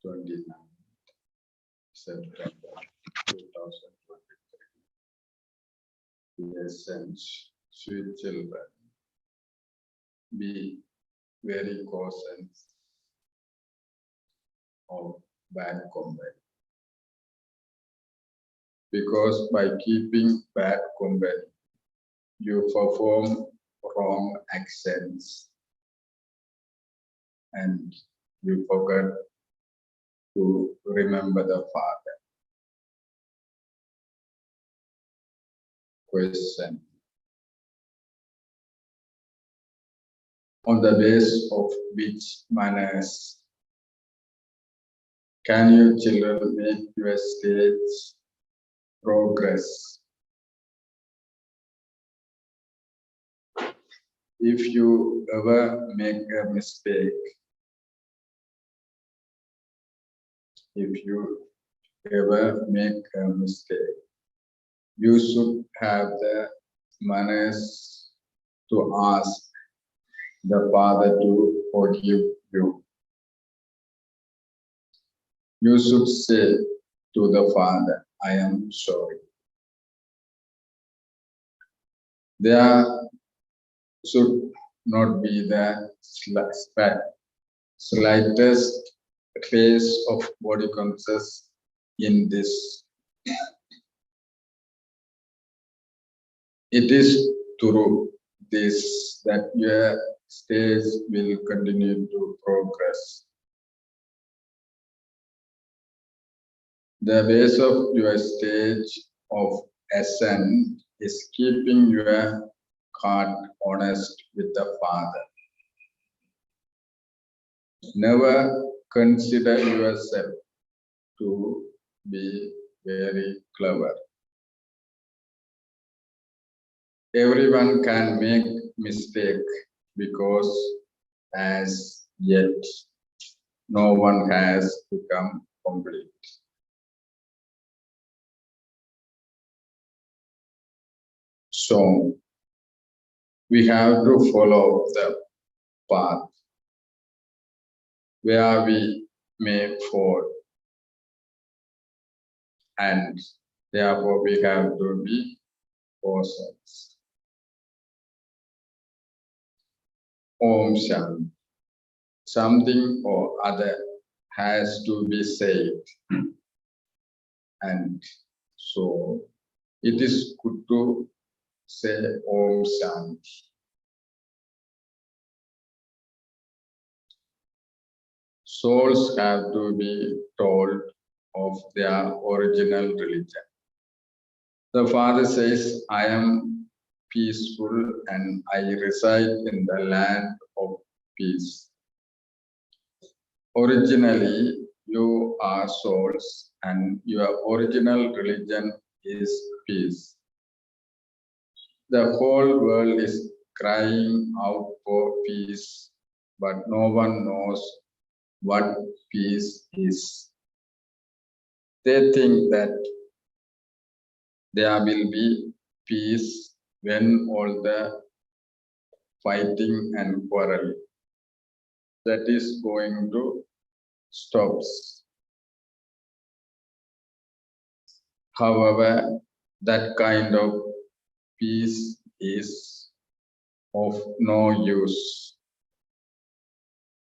29 September 2023. Essence, sweet children, be very cautious of bad company. because by keeping bad company, you perform wrong actions and you forget to remember the Father. Question. On the basis of which manners can you children make your stage progress? If you ever make a mistake, you should have the manners to ask the Father to forgive you. You should say to the Father, I am sorry. There should not be the slightest trace of body conscious in this. It is through this that your stage will continue to progress. The base of your stage of ascent is keeping your heart honest with the Father. Never consider yourself to be very clever. Everyone can make mistake because as yet no one has become complete. So we have to follow the path where we may fall, and therefore we have to be cautious. Om Shanti. Something or other has to be said, and so it is good to say Om Shanti. Souls have to be told of their original religion. The Father says, I am peaceful and I reside in the land of peace. Originally, you are souls and your original religion is peace. The whole world is crying out for peace, but no one knows what peace is. They think that there will be peace when all the fighting and quarreling that is going to stop. However, that kind of peace is of no use.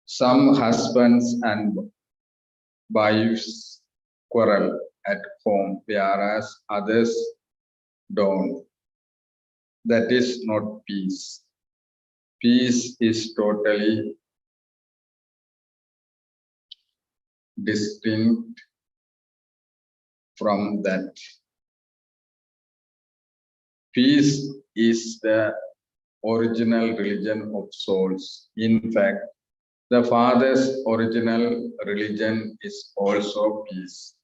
Some husbands and wives quarrel at home, whereas others don't. That is not peace. Peace is totally distinct from that. Peace is the original religion of souls. In fact, the Father's original religion is also peace.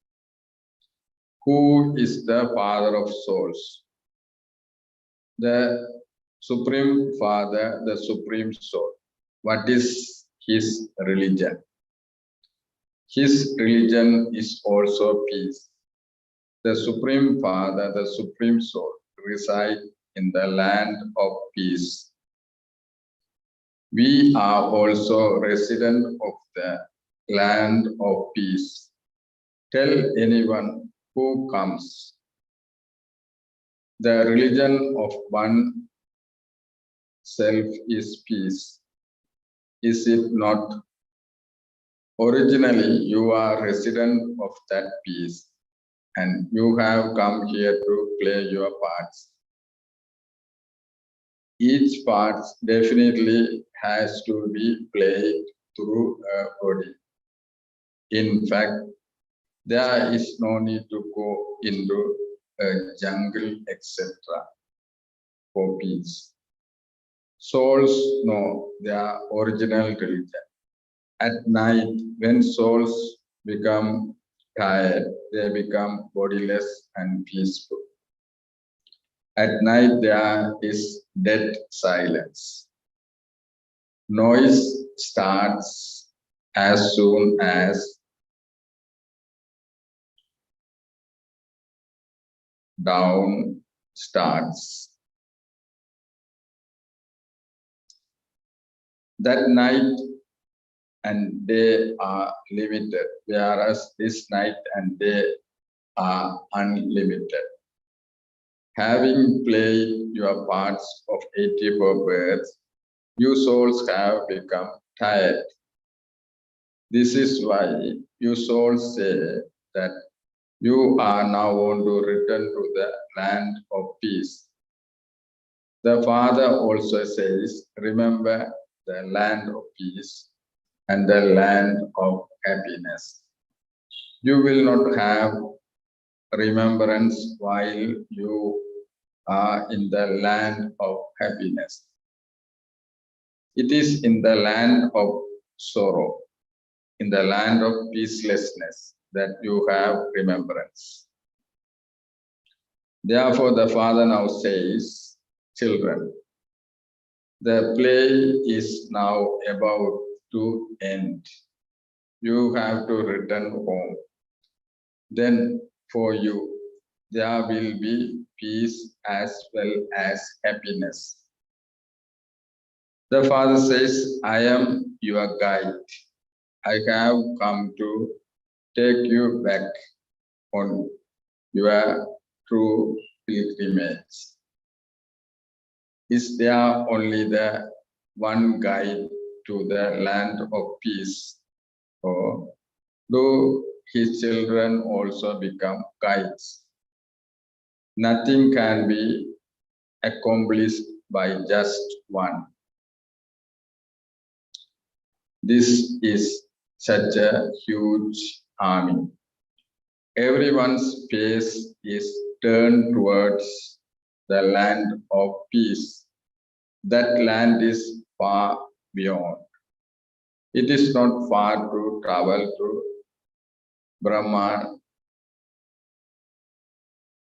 Who is the Father of souls? The Supreme Father, the Supreme Soul. What is his religion? His religion is also peace. The Supreme Father, the Supreme Soul, reside in the land of peace. We are also residents of the land of peace. Tell anyone who comes. The religion of one self is peace. Is it not? Originally, you are resident of that peace. and you have come here to play your parts. Each part definitely has to be played through a body. In fact, there is no need to go into a jungle, etc. for peace. Souls know their original religion. At night, when souls become tired, they become bodiless and peaceful. At night, there is dead silence. Noise starts as soon as dawn starts. That night and day are limited, whereas this night and day are unlimited. Having played your parts of 84 births, you souls have become tired. This is why you souls say that you are now want to return to the land of peace. The Father also says, remember the land of peace and the land of happiness. You will not have remembrance while you are in the land of happiness. It is in the land of sorrow, in the land of peacelessness, that you have remembrance. Therefore, the Father now says, children, the play is now about to end. You have to return home. Then for you, there will be peace as well as happiness. The Father says, I am your guide. I have come to take you back on your true pilgrimage. Is there only the one guide to the land of peace? Or do his children also become guides? Nothing can be accomplished by just one. This is such a huge army. Everyone's face is turned towards the land of peace. That land is far beyond. It is not far to travel to Brahma.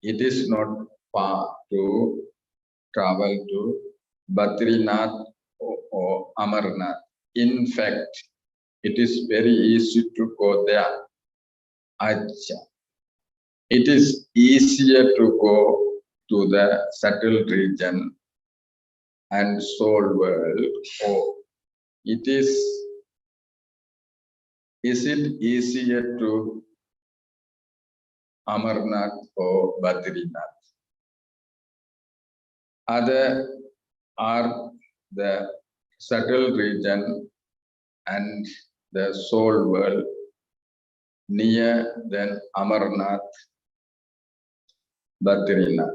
It is not far to travel to Badrinath or Amarnath. In fact, it is very easy to go there. Acha. It is easier to go to the subtle region and soul world. Or is it easier to Amarnath or Badrinath? Other are the subtle region and the soul world near than Amarnath, Badrinath.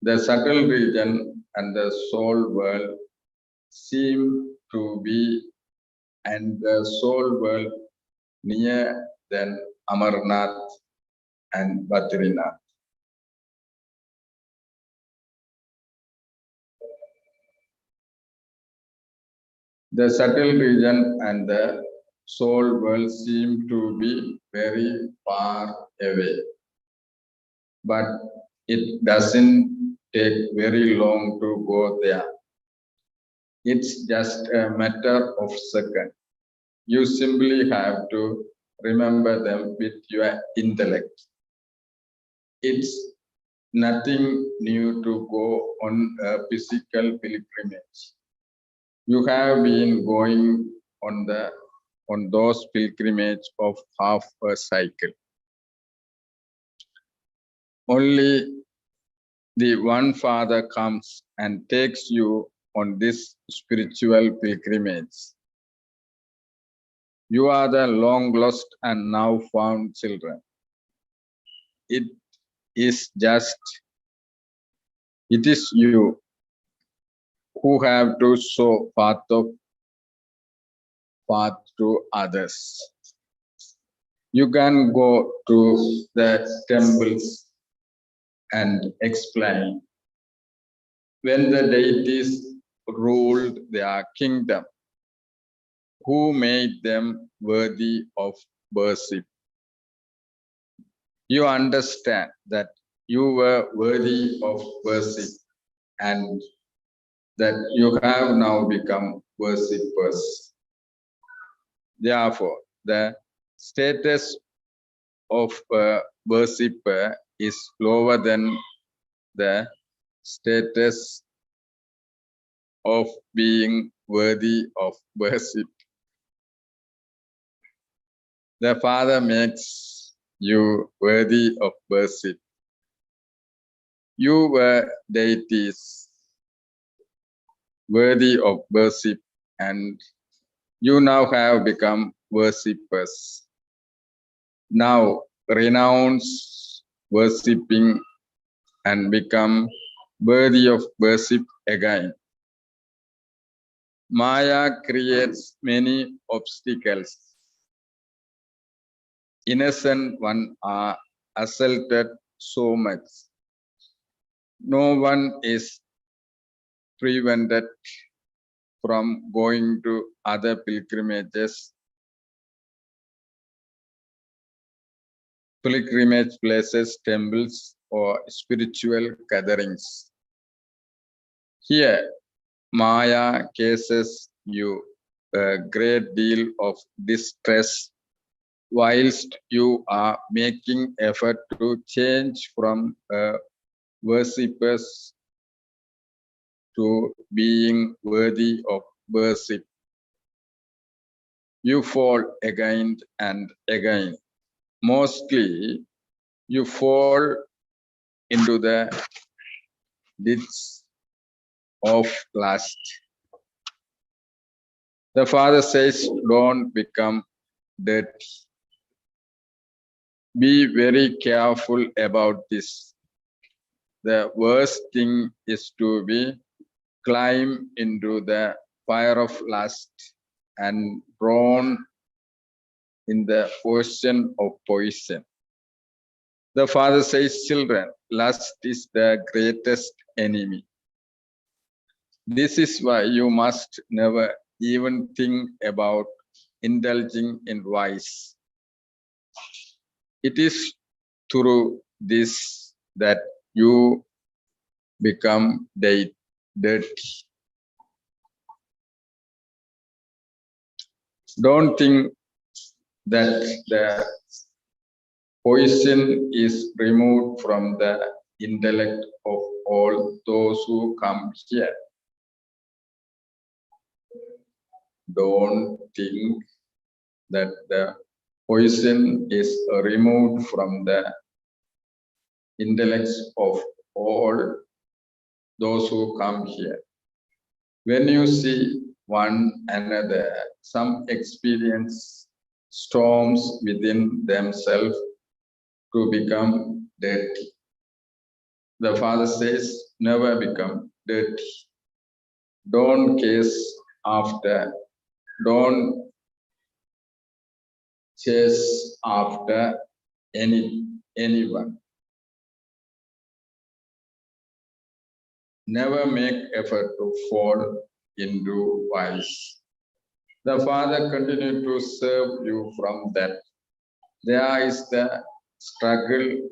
The subtle region and the soul world seem to be, and the soul world near than Amarnath and Badrinath. The subtle region and the soul world seem to be very far away, but it doesn't take very long to go there. It's just a matter of seconds. You simply have to remember them with your intellect. It's nothing new to go on a physical pilgrimage. You have been going on those pilgrimage of half a cycle. Only the one Father comes and takes you on this spiritual pilgrimage. You are the long lost and now found children. it is you who have to show path to others. You can go to the temples and explain when the deities ruled their kingdom, who made them worthy of worship. You understand that you were worthy of worship and that you have now become worshippers. Therefore, the status of a worshipper is lower than the status of being worthy of worship. The Father makes you worthy of worship. You were deities worthy of worship, and you now have become worshippers. Now renounce worshipping and become worthy of worship again. Maya creates many obstacles. Innocent ones are assaulted so much. No one is prevented from going to other pilgrimage places, temples, or spiritual gatherings. Here, Maya causes you a great deal of distress whilst you are making effort to change from worshippers to being worthy of worship. You fall again and again. Mostly, you fall into the ditch of lust. The Father says, don't become dirty. Be very careful about this. The worst thing is to be climb into the fire of lust and drown in the ocean of poison. The Father says, children, lust is the greatest enemy. This is why you must never even think about indulging in vice. It is through this that you become dirty. Don't think that the poison is removed from the intellect of all those who come here. Don't think that the poison is removed from the intellects of all those who come here. When you see one another, some experience storms within themselves to become dirty. The Father says, never become dirty. Don't chase after anyone. Never make effort to fall into vice. The Father continued to serve you from that. There is the struggle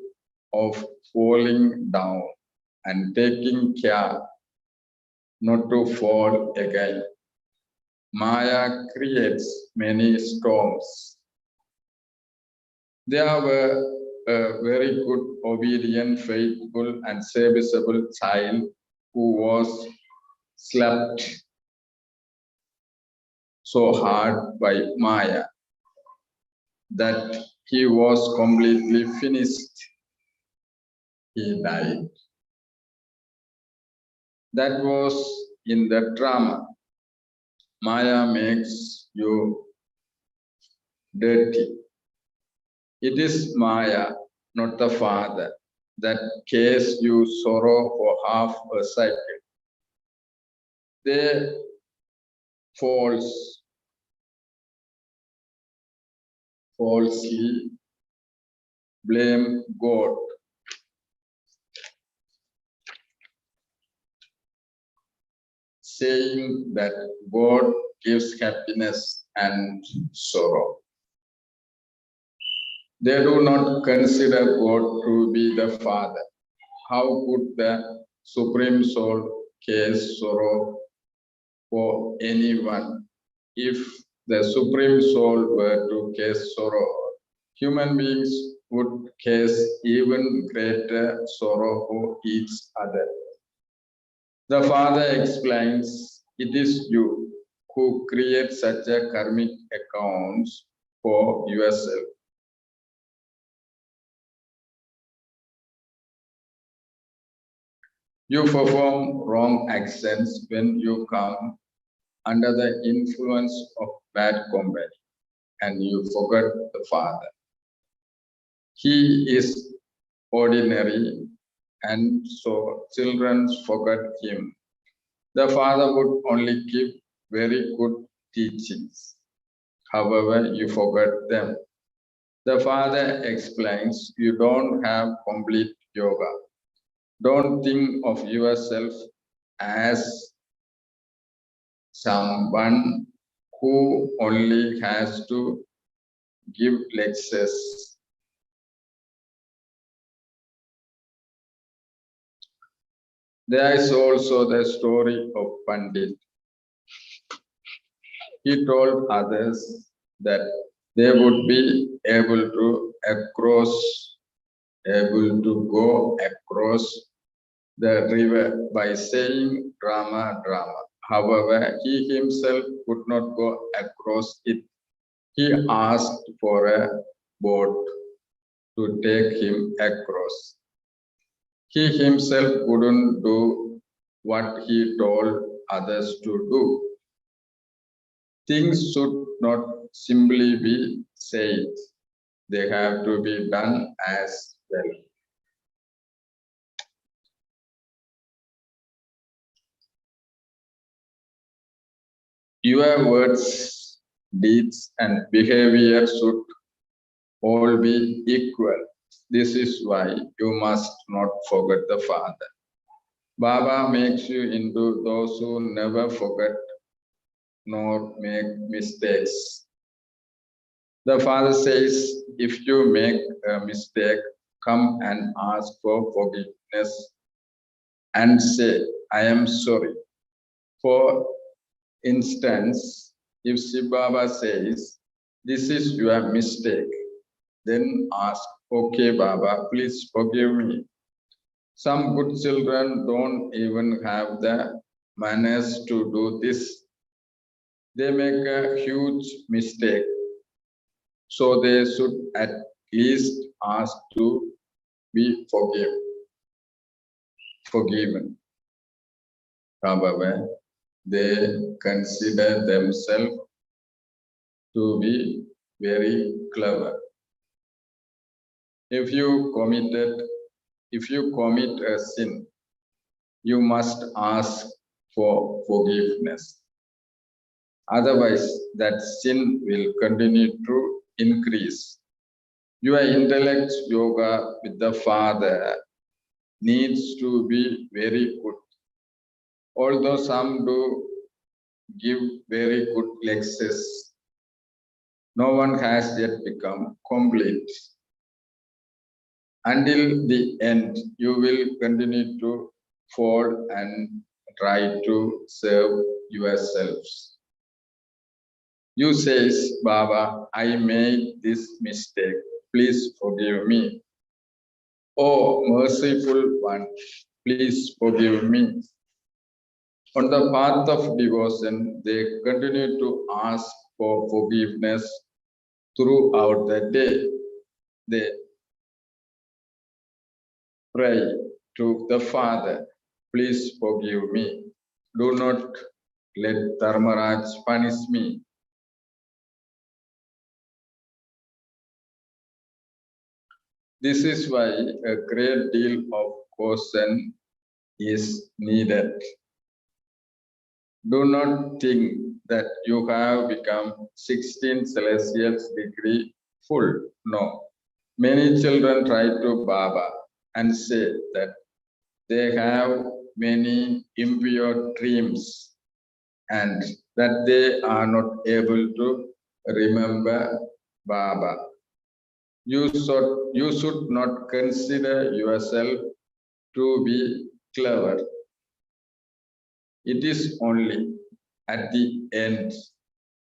of falling down and taking care not to fall again. Maya creates many storms. There were a very good, obedient, faithful, and serviceable child who was slapped so hard by Maya that he was completely finished. He died. That was in the drama. Maya makes you dirty. It is Maya, not the father, that case you sorrow for half a cycle. They falsely blame God, saying that God gives happiness and sorrow. They do not consider God to be the Father. How could the Supreme Soul case sorrow for anyone? If the Supreme Soul were to case sorrow, human beings would case even greater sorrow for each other. The Father explains, it is you who create such a karmic accounts for yourself. You perform wrong actions when you come under the influence of bad company and you forget the Father. He is ordinary and so children forget him. The Father would only give very good teachings. However, you forget them. The Father explains, you don't have complete yoga. Don't think of yourself as someone who only has to give lectures. There is also the story of Pandit. He told others that they would be able to go across the river by saying drama, drama. However, he himself could not go across it. He asked for a boat to take him across. He himself couldn't do what he told others to do. Things should not simply be said, they have to be done as well. Your words, deeds, and behavior should all be equal. This is why you must not forget the Father. Baba makes you into those who never forget nor make mistakes. The Father says, if you make a mistake, come and ask for forgiveness and say, I am sorry. For instance, if Shiv Baba says, this is your mistake, then ask, okay, Baba, please forgive me. Some good children don't even have the manners to do this. They make a huge mistake. So they should at least ask to be forgiven. However, they consider themselves to be very clever. If you commit a sin, you must ask for forgiveness. Otherwise, that sin will continue to increase. Your intellect yoga with the Father needs to be very good. Although some do give very good lectures, no one has yet become complete. Until the end, you will continue to fall and try to serve yourselves. You says, Baba, I made this mistake. Please forgive me. Oh, merciful one, please forgive me. On the path of devotion, they continue to ask for forgiveness throughout the day. They pray to the Father, please forgive me. Do not let Dharmaraj punish me. This is why a great deal of caution is needed. Do not think that you have become 16 Celsius degree full. No. Many children try to Baba and say that they have many impure dreams and that they are not able to remember Baba. You should not consider yourself to be clever. It is only at the end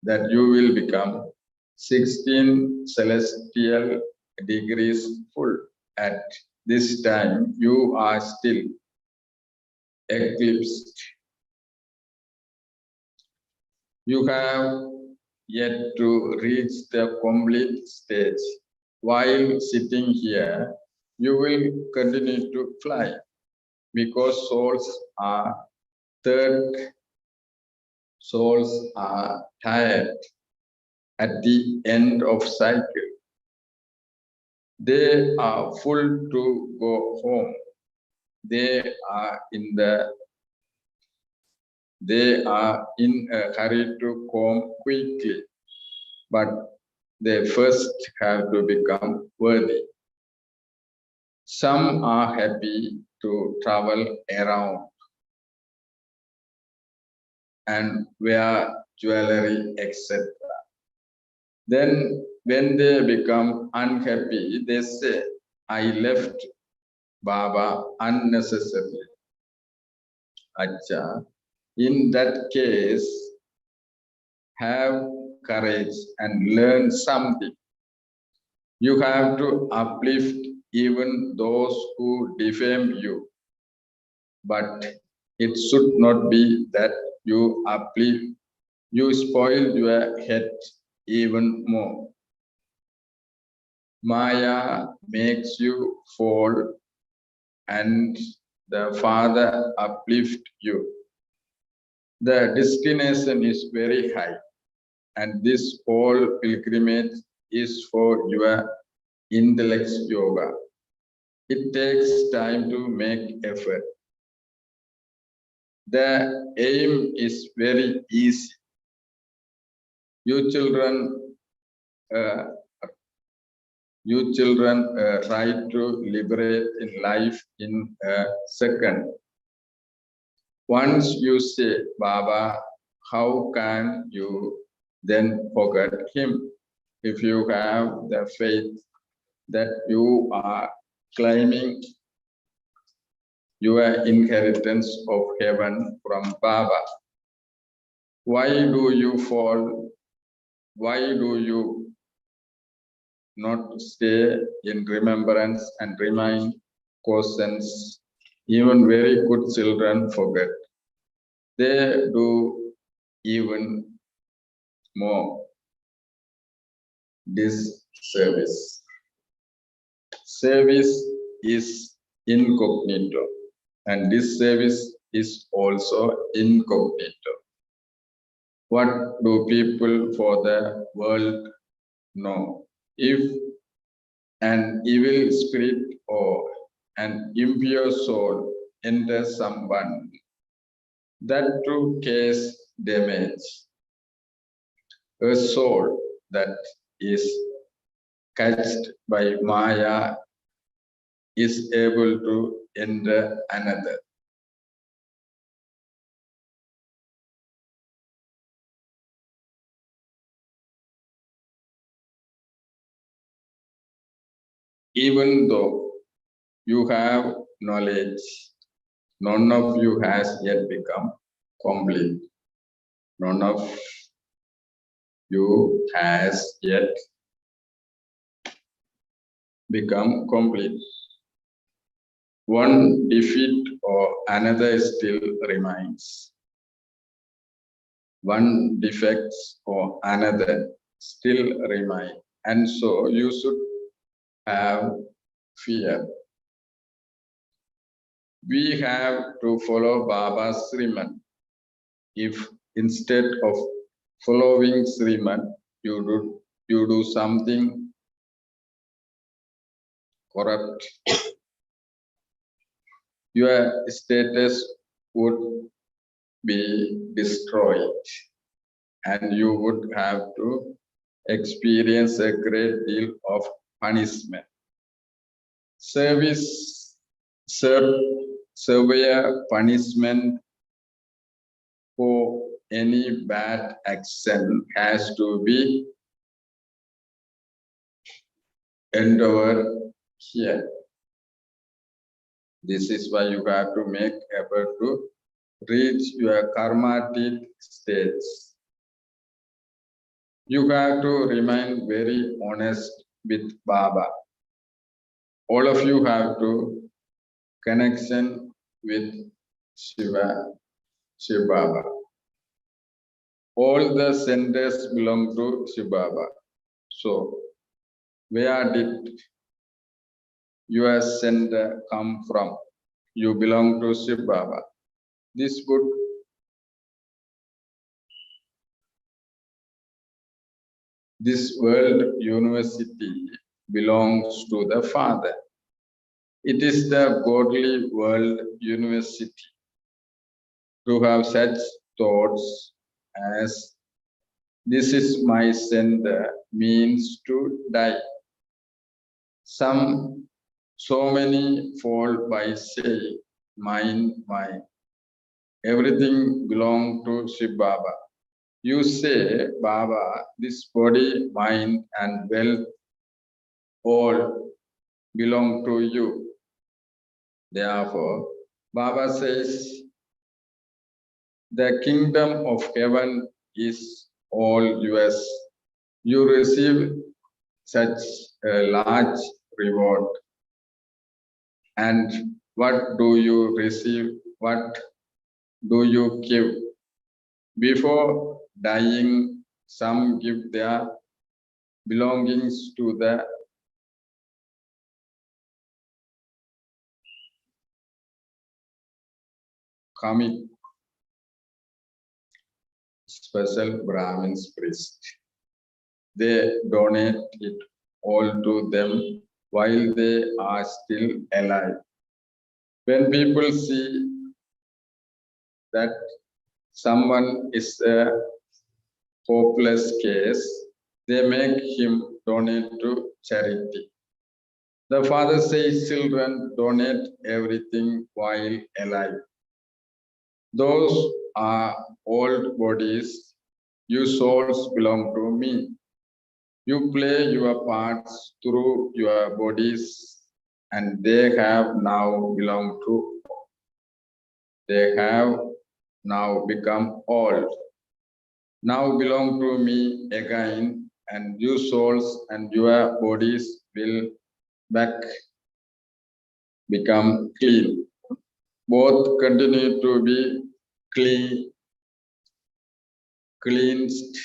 that you will become 16 celestial degrees full. At this time, you are still eclipsed. You have yet to reach the complete stage. While sitting here, you will continue to fly because souls are tired at the end of cycle. They are full to go home. They are in a hurry to come quickly, but they first have to become worthy. Some are happy to travel around and wear jewelry, etc. Then when they become unhappy, they say, I left Baba unnecessarily. Acha, in that case, have courage and learn something. You have to uplift even those who defame you. But it should not be that you uplift, you spoil your head even more. Maya makes you fall and the Father uplift you. The destination is very high, and this whole pilgrimage is for your intellect yoga. It takes time to make effort. The aim is very easy. You children try to liberate in life in a second. Once you say, Baba, how can you then forget him? If you have the faith that you are claiming your inheritance of heaven from Baba, why do you fall? Why do you not stay in remembrance and remind cautions? Even very good children forget. They do even more this service. Service is incognito, and this service is also incognito. What do people for the world know? If an evil spirit or an impure soul enters someone, that too cause damage. A soul that is catched by Maya is able to enter another. Even though you have knowledge, none of you has yet become complete. None of you has yet become complete. One defeat or another still remains. One defect or another still remain. And so you should have fear. We have to follow Baba's Sriman. If instead of following Sriman, you do something corrupt, your status would be destroyed, and you would have to experience a great deal of punishment. Severe punishment for any bad action has to be endured here. This is why you have to make effort to reach your karmatic states. You have to remain very honest with Baba. All of you have to connection with Shiva Baba. All the centers belong to Shiva Baba. So, where did your center come from? You belong to Shiva Baba. This world university belongs to the Father. It is the godly world university. To have such thoughts as this is my center means to die. So many fall by saying, mine. Everything belongs to Shiva Baba. You say, Baba, this body, mind, and wealth all belong to you. Therefore, Baba says, the kingdom of heaven is all yours. You receive such a large reward. And what do you receive? What do you give? Before dying, some give their belongings to the kami, special Brahmins priest. They donate it all to them while they are still alive. When people see that someone is a hopeless case, they make him donate to charity. The father says, children, donate everything while alive. Those are old bodies. You souls belong to me. You play your parts through your bodies, and they have now become old. Now belong to me again, and you souls and your bodies will become clean. Both continue to be cleansed.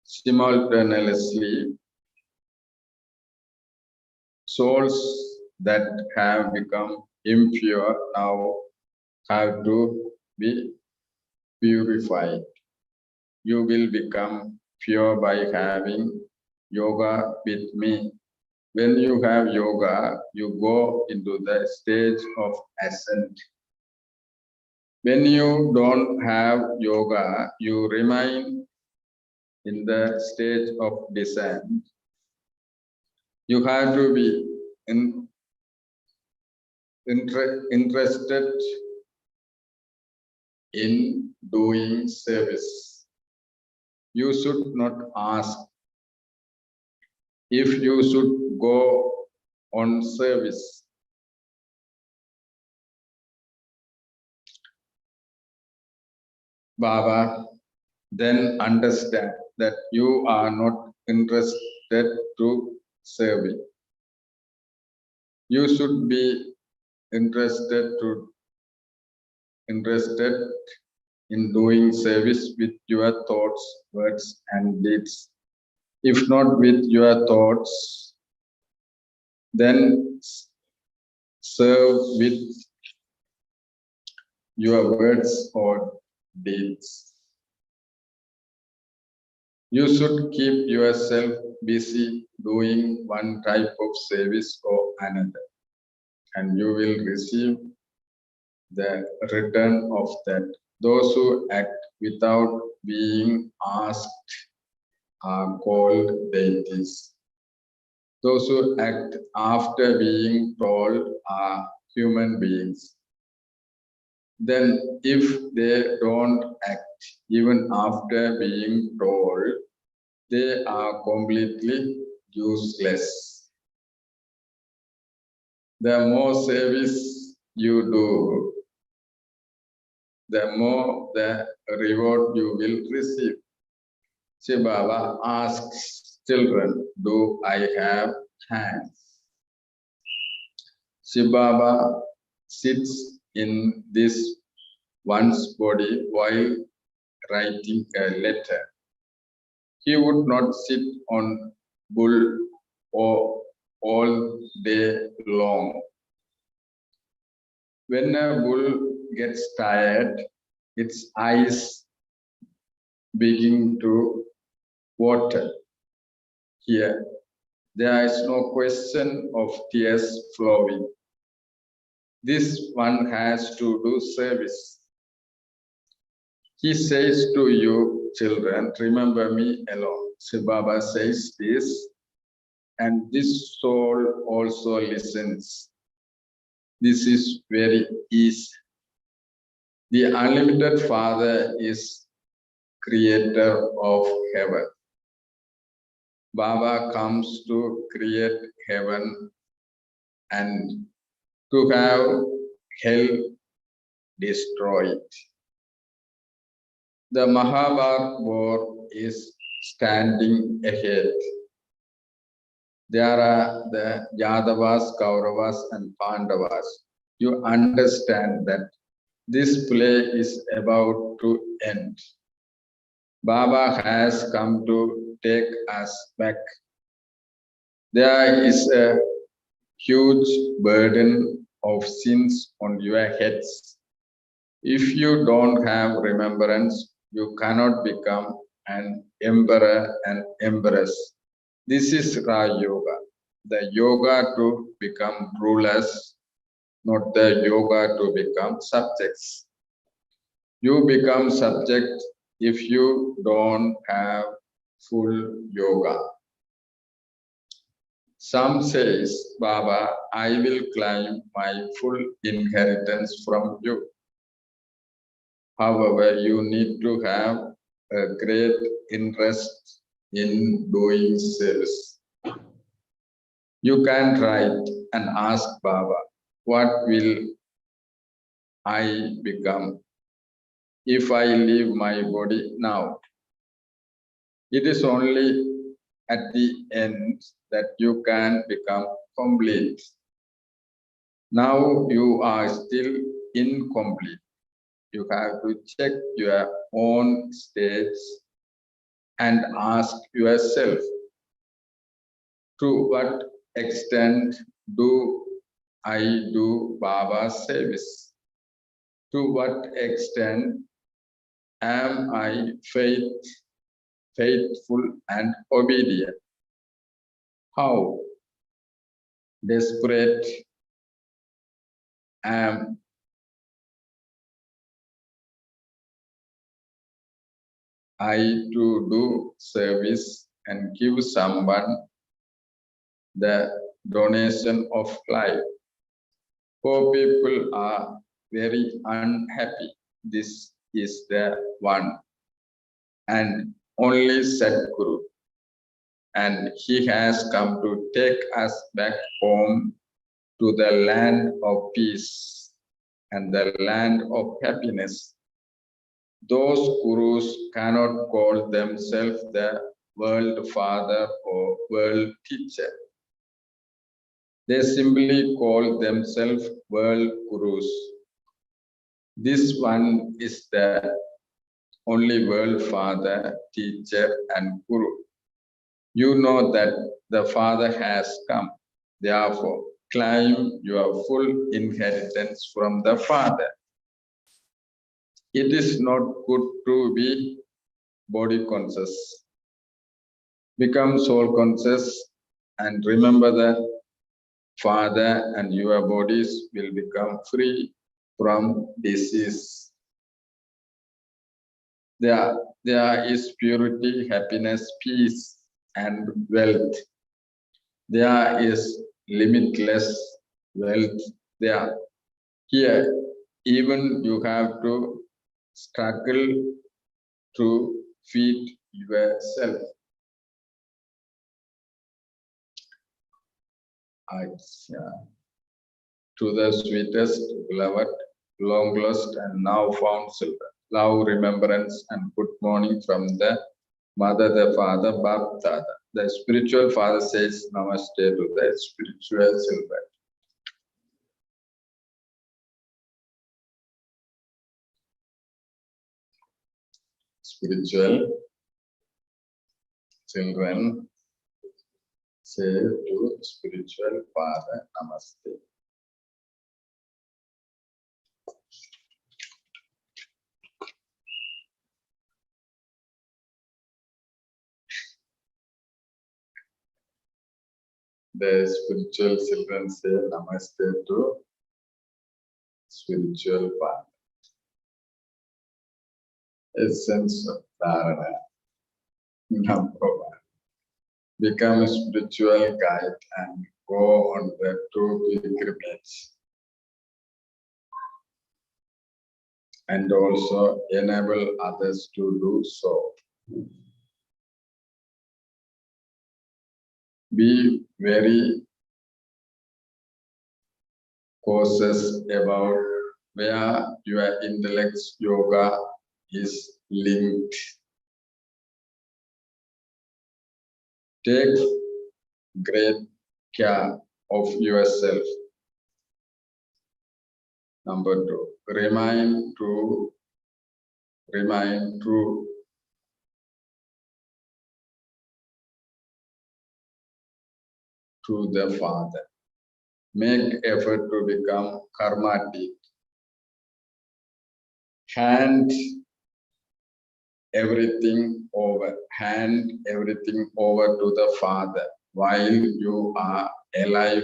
Simultaneously, souls that have become impure now have to be purified. You will become pure by having yoga with me. When you have yoga, you go into the stage of ascent. When you don't have yoga, you remain in the stage of descent. You have to be interested in doing service. You should not ask if you should go on service. Baba, then understand that you are not interested to serve. You should be interested in doing service with your thoughts, words, and deeds. If not with your thoughts, then serve with your words or deeds. You should keep yourself busy doing one type of service or another, and you will receive the return of that. Those who act without being asked are called deities. Those who act after being told are human beings. Then, if they don't act even after being told, they are completely useless. The more service you do, the more the reward you will receive. Shiva Baba asks children, do I have hands? Shiva Baba sits in this one's body while writing a letter. He would not sit on bull or all day long. When a bull gets tired, its eyes begin to water. Here, there is no question of tears flowing. This one has to do service. He says to you, children, remember me alone. Shiva Baba says this, and this soul also listens. This is very easy. The unlimited Father is creator of heaven. Baba comes to create heaven and to have hell destroyed. The Mahabharata war is standing ahead. There are the Yadavas, Kauravas, and Pandavas. You understand that this play is about to end. Baba has come to take us back. There is a huge burden of sins on your heads. If you don't have remembrance, you cannot become an emperor and empress. This is Raja Yoga, the yoga to become rulers, not the yoga to become subjects. You become subject if you don't have full yoga. Some says, Baba, I will claim my full inheritance from you. However, you need to have a great interest in doing service. You can write and ask Baba, what will I become if I leave my body now? It is only at the end that you can become complete. Now you are still incomplete. You have to check your own states and ask yourself, to what extent do I do Baba's service? To what extent am I faithful and obedient? How desperate am I to do service and give someone the donation of life? Poor people are very unhappy. This is the one and only Sadguru. And he has come to take us back home to the land of peace and the land of happiness. Those gurus cannot call themselves the world father or world teacher. They simply call themselves world gurus. This one is the only world father, teacher, and guru. You know that the Father has come. Therefore, claim your full inheritance from the Father. It is not good to be body conscious. Become soul conscious and remember the Father, and your bodies will become free from disease. There is purity, happiness, peace, and wealth. There is limitless wealth there. Here, even you have to struggle to feed yourself. To the sweetest, beloved, long lost, and now found children. Love, remembrance, and good morning from the Mother, the Father, Bab, Dada. The spiritual father says Namaste to the spiritual children. Spiritual children say to spiritual father Namaste. The spiritual children say Namaste to spiritual father. Essence of Dharana. Number one. Become a spiritual guide and go on the true pilgrimage. And also enable others to do so. Be very cautious about where your intellect's yoga is linked. Take great care of yourself. Number two, remain true to the Father. Make effort to become karmatic. Hand everything over to the Father while you are alive,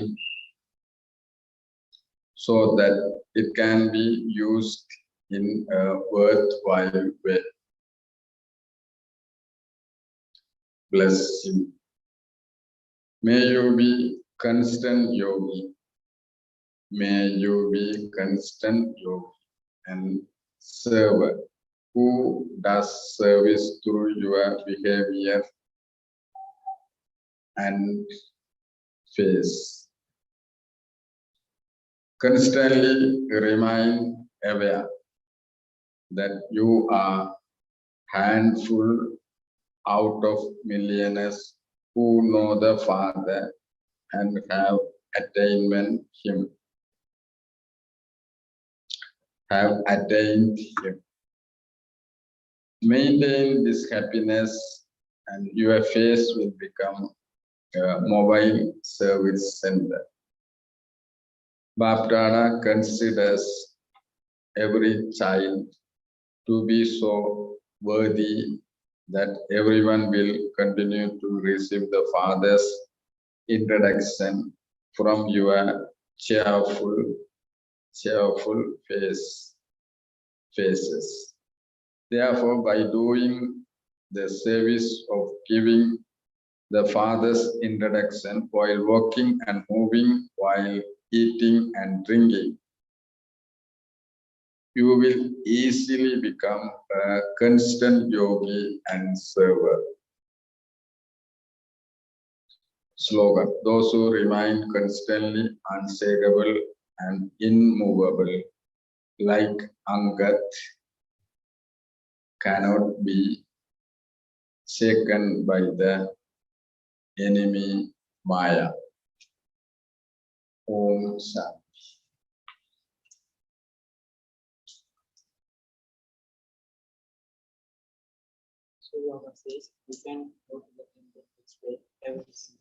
so that it can be used in a worthwhile way. Bless you. May you be constant yogi. May you be constant yogi and server who does service through your behavior and face. Constantly remain aware that you are handful out of millionaires who know the Father and have attained Him. Maintain this happiness and your face will become a mobile service center. Bapdada considers every child to be so worthy that everyone will continue to receive the Father's introduction from your cheerful faces. Therefore, by doing the service of giving the Father's introduction while walking and moving, while eating and drinking, you will easily become a constant yogi and server. Slogan: those who remain constantly unshakable and immovable, like Angad, cannot be shaken by the enemy Maya. Om Shanti. So Baba says you can go to the temple to explain everything.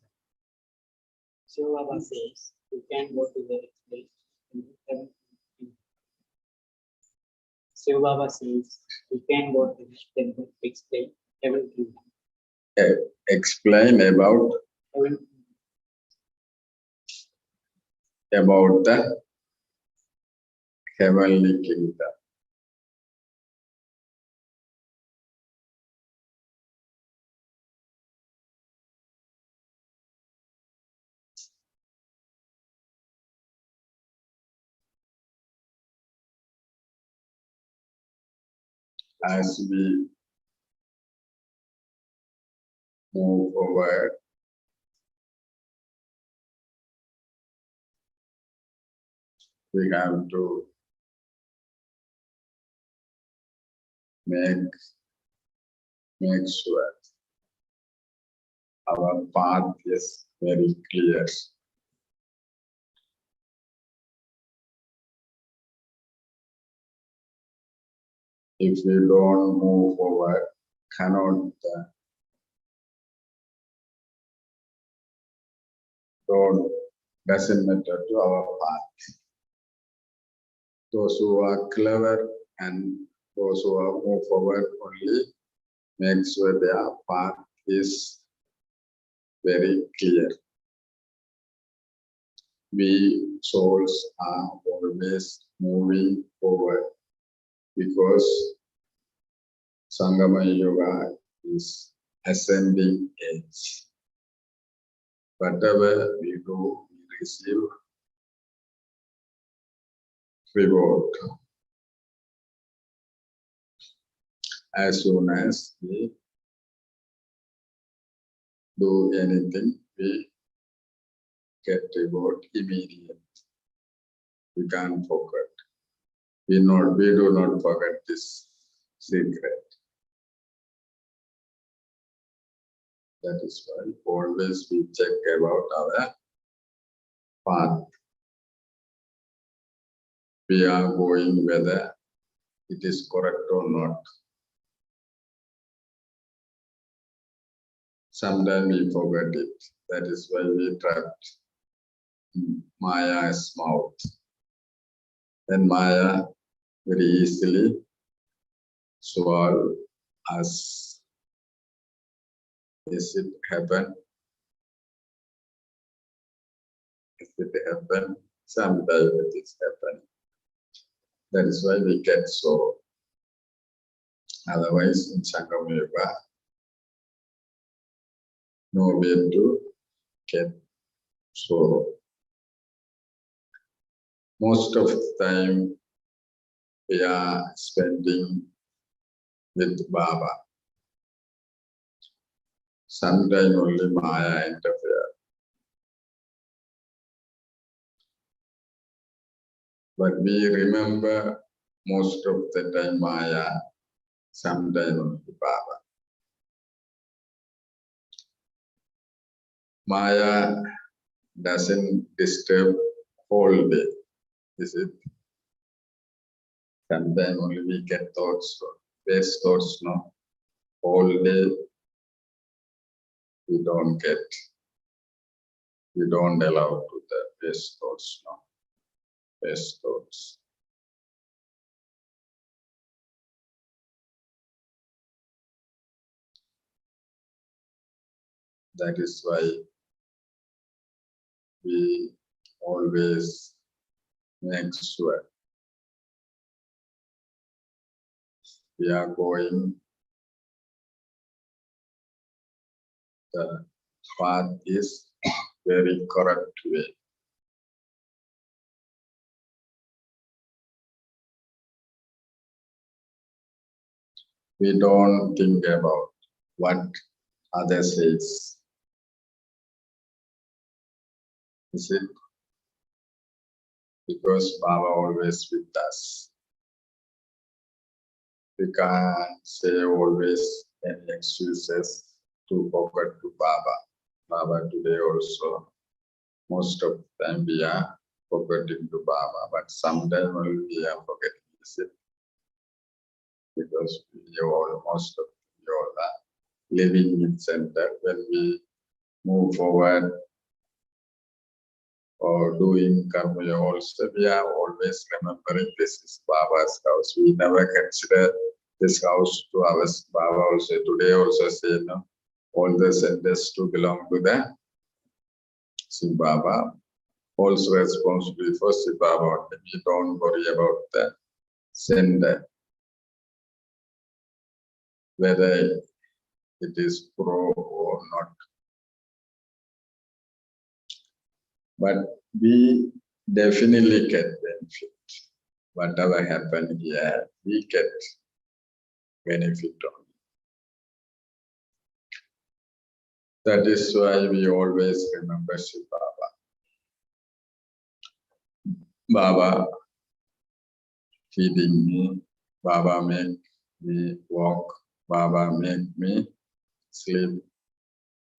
So Baba says you can go to the explain everything. So Baba says you can go to the temple to explain everything. explain about the heavenly kingdom. As we move forward, we have to make sure our path is very clear. If we don't move forward, doesn't matter to our path. Those who are clever and those who are move forward only make sure their path is very clear. We souls are always moving forward because Sangama Yoga is ascending age. Whatever we do, we receive reward. As soon as we do anything, we get reward immediately. We can't forget. We do not forget this secret. That is why always we check about our path. We are going whether it is correct or not. Sometimes we forget it. That is why we trapped in Maya's mouth. And Maya very easily swallow us. Is it happen? If it happen, sometimes it is happening. That is why we get so. Otherwise, in Sangama Yoga, no way to get sorrow. Most of the time, we are spending with Baba. Sometimes only Maya interferes. But we remember most of the time Maya, sometimes only Baba. Maya doesn't disturb whole day, is it? Sometimes only we get thoughts, best thoughts, no? All day we don't get. We don't allow to the best thoughts, no? Best thoughts. That is why we always make sure we are going the path is very correct way. We don't think about what others says. Is it? Because Baba always with us. We can't say always any excuses to forget to Baba. Baba today also, most of the time we are forgetting to Baba, but sometimes we are forgetting. Is it? Because most of you all are living in center. When we move forward or doing karma yoga also, we are always remembering this is Baba's house. We never consider this house to ours. Baba also today also say, no, all the centers to belong to the Shiv Baba. Also responsible for Shiv Baba. We don't worry about the center, whether it is pro or not. But we definitely get benefit. Whatever happened here, we get benefit on it. That is why we always remember Shiv Baba. Baba feeding me, Baba make me walk, Baba make me sleep,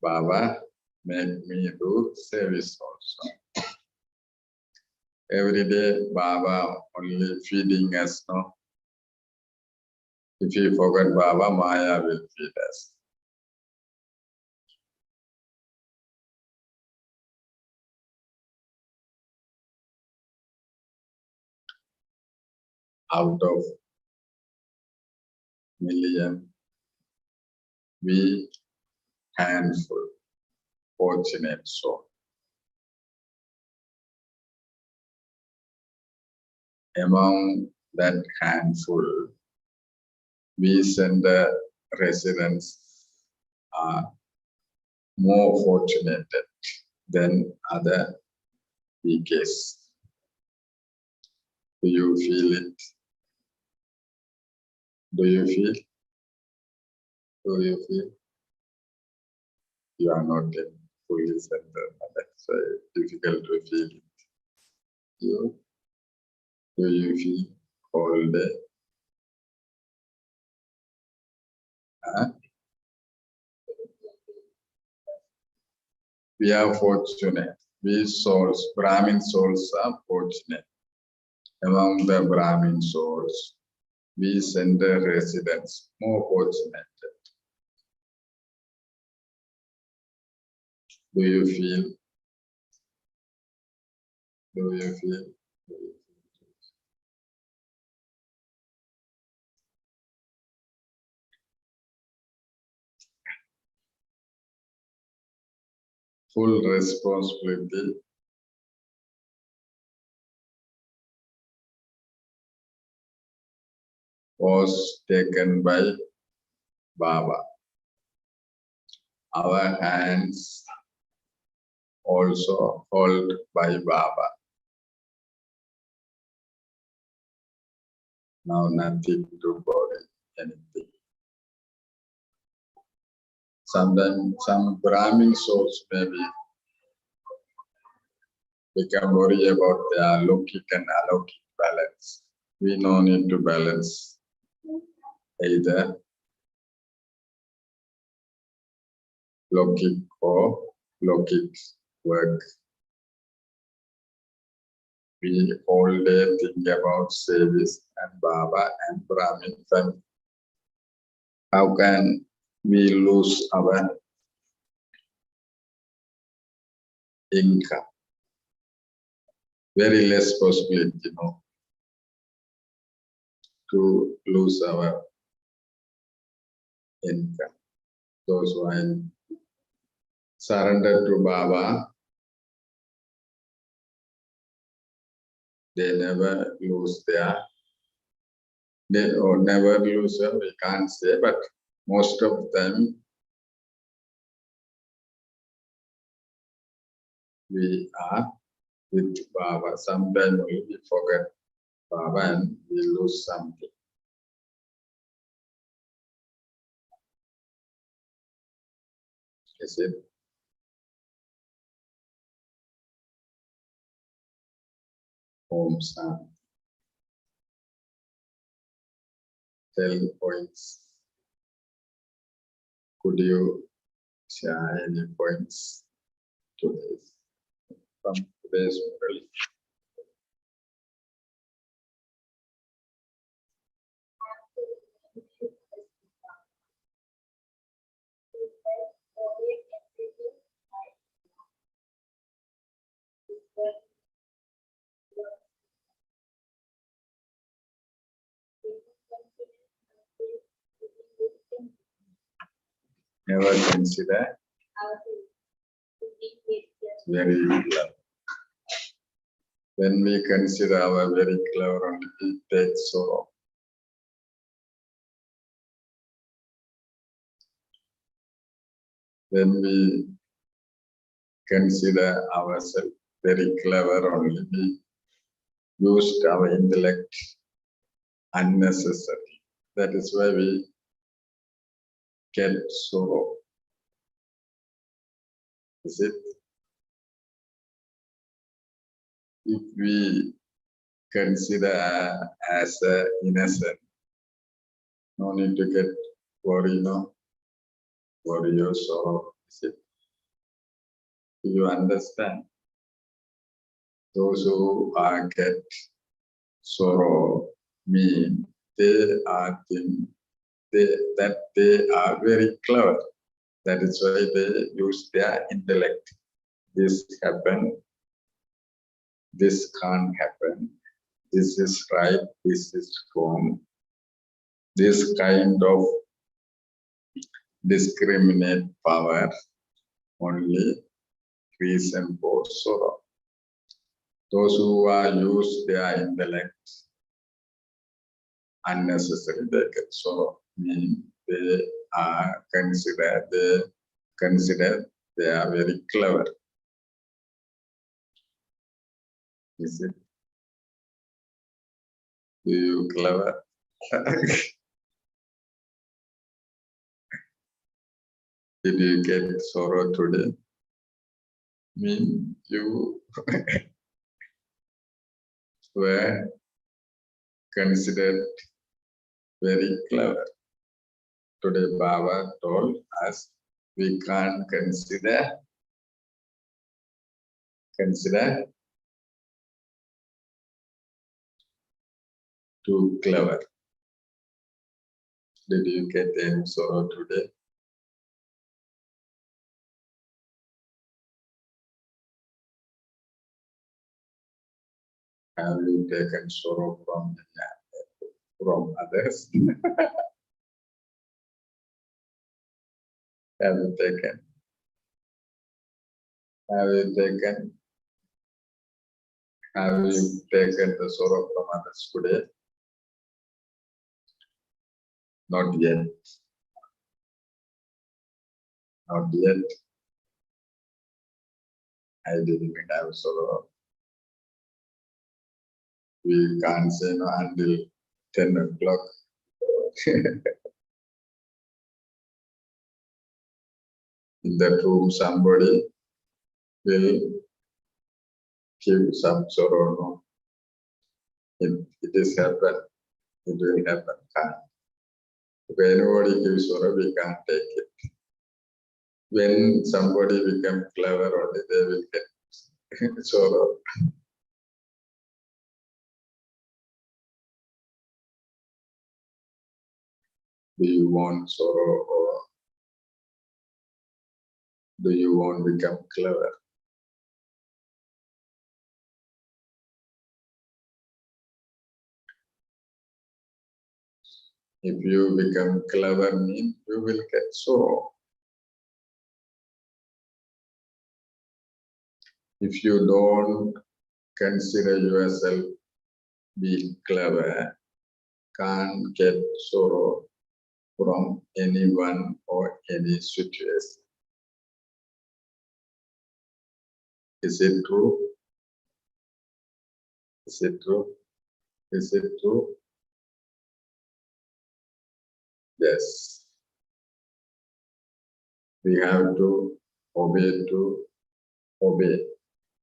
Baba make me do service also. Every day, Baba only feeding us, no? If you forget Baba, Maya will feed us. Out of million, we handful, fortunate soul. Among that handful, we send the residents are more fortunate than other PKs. Do you feel it? Do you feel? Do you feel? You are not in fully centered. That's difficult to feel it. You? Do you feel all day? Huh? We are fortunate. We souls, Brahmin souls are fortunate. Among the Brahmin souls, we send the residents more fortunate. Do you feel? Do you feel? Full responsibility was taken by Baba. Our hands also held by Baba. Now nothing to body, anything. Sometimes some Brahmin souls maybe become worried about their lockic and alokik balance. We no need to balance either lockic or lockic work. We all day think about service and Baba and Brahmin family. How can we lose our income? Very less possibility, to lose our income. Those who surrender to Baba, they never lose never lose, we can't say, but most of them we are with Baba. Sometimes we forget Baba and we lose something. Is it? Om Shanti. 10 points. Could you share any points to this from today's Murli? Never consider very clever. When we consider our very clever, only it takes sorrow. When we consider ourselves very clever, only we used our intellect unnecessarily. That is why we get sorrow. Is it? If we consider as innocent, no need to get worried, no worry or sorrow. Is it? Do you understand? Those who get sorrow mean they are that they are very clever. That is why they use their intellect. This happened. This can't happen. This is right. This is wrong. This kind of discriminate power only reason for sorrow. Those who use their intellect unnecessarily, they get sorrow. Mean they consider they are very clever. Is it? Do you clever? Did you get sorrow today? Mean you were considered very clever. Today Baba told us we can't consider too clever. Did you get any sorrow today? Have you taken sorrow from others? Have you taken? Have you taken the sorrow from others today? Not yet. Not yet. I didn't have sorrow. We can't say no until 10 o'clock. In that room, somebody will give some sorrow. No? It is happen. It will happen. If anybody gives sorrow, we can't take it. When somebody becomes clever, only they will get sorrow. Do you want sorrow or do you want to become clever? If you become clever, means you will get sorrow. If you don't consider yourself be clever, can't get sorrow from anyone or any situation. Is it true? Is it true? Is it true? Yes. We have to obey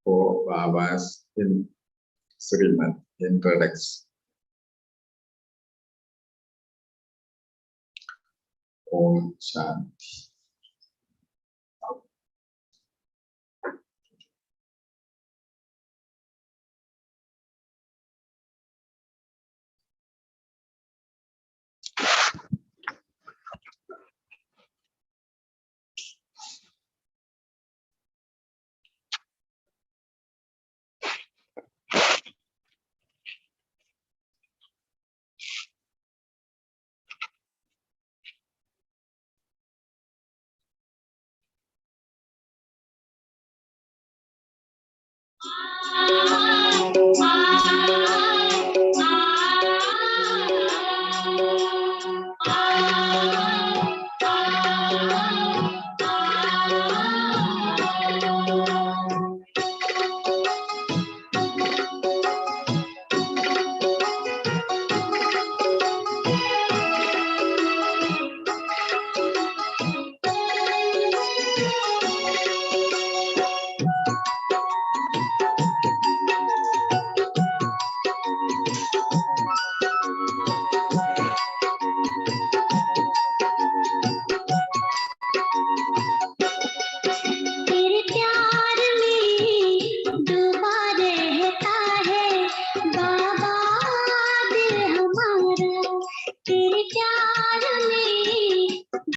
for Baba's in Srimad introduction. Om Shanti.